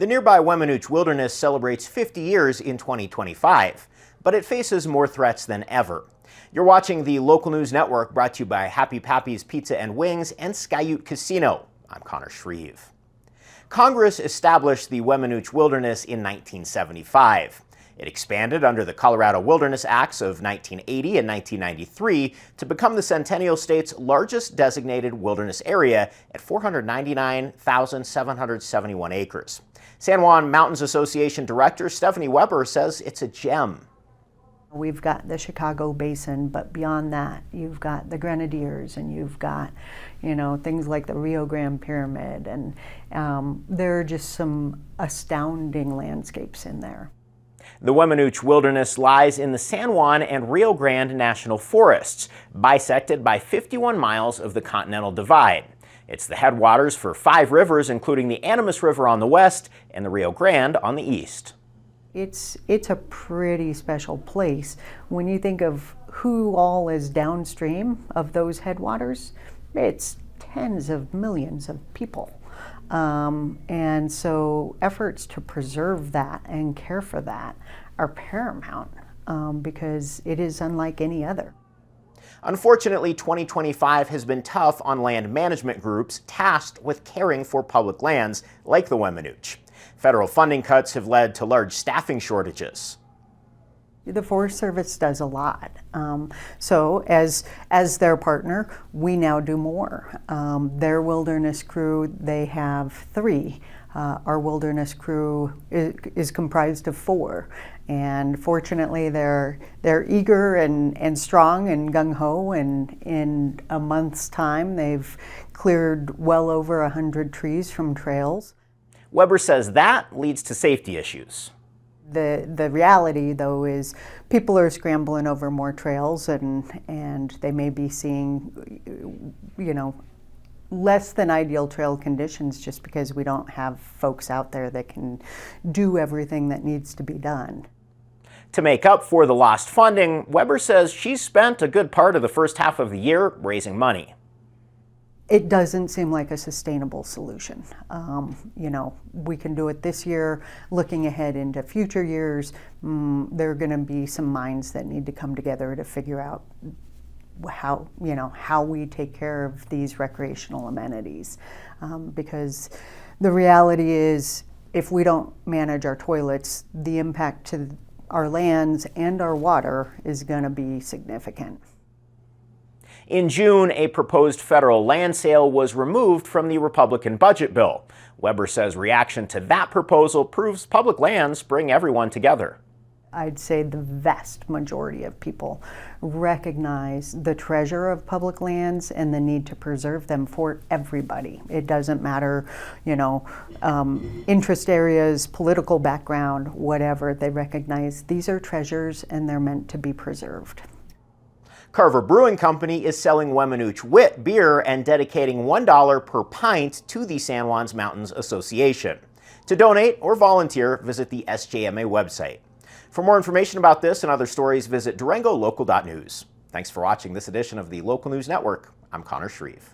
The nearby Weminuche Wilderness celebrates 50 years in 2025, but it faces more threats than ever. You're watching the Local News Network, brought to you by Happy Pappy's Pizza and Wings and Skyute Casino. I'm Connor Shreve. Congress established the Weminuche Wilderness in 1975. It expanded under the Colorado Wilderness Acts of 1980 and 1993 to become the Centennial State's largest designated wilderness area at 499,771 acres. San Juan Mountains Association Director Stephanie Weber says it's a gem. We've got the Chicago Basin, but beyond that, you've got the Grenadiers, and you've got, things like the Rio Grande Pyramid, and there are just some astounding landscapes in there. The Weminuche Wilderness lies in the San Juan and Rio Grande National Forests, bisected by 51 miles of the Continental Divide. It's the headwaters for 5 rivers, including the Animas River on the west and the Rio Grande on the east. It's a pretty special place. When you think of who all is downstream of those headwaters, it's tens of millions of people. And so efforts to preserve that and care for that are paramount because it is unlike any other. Unfortunately, 2025 has been tough on land management groups tasked with caring for public lands like the Weminuche. Federal funding cuts have led to large staffing shortages. The Forest Service does a lot. So as their partner, we now do more. Their wilderness crew, they have 3. Our wilderness crew is comprised of 4. And fortunately, they're eager and strong and gung-ho, and in a month's time, they've cleared well over 100 trees from trails. Weber says that leads to safety issues. The reality, though, is people are scrambling over more trails, and they may be seeing, less than ideal trail conditions just because we don't have folks out there that can do everything that needs to be done. To make up for the lost funding, Weber says she's spent a good part of the first half of the year raising money. It doesn't seem like a sustainable solution. We can do it this year. Looking ahead into future years, there are going to be some minds that need to come together to figure out how we take care of these recreational amenities. Because the reality is, if we don't manage our toilets, the impact to our lands and our water is going to be significant. In June, a proposed federal land sale was removed from the Republican budget bill. Weber says reaction to that proposal proves public lands bring everyone together. I'd say the vast majority of people recognize the treasure of public lands and the need to preserve them for everybody. It doesn't matter, interest areas, political background, whatever. They recognize these are treasures and they're meant to be preserved. Carver Brewing Company is selling Weminuche Wit beer and dedicating $1 per pint to the San Juan Mountains Association. To donate or volunteer, visit the SJMA website. For more information about this and other stories, visit DurangoLocal.news. Thanks for watching this edition of the Local News Network. I'm Connor Shreve.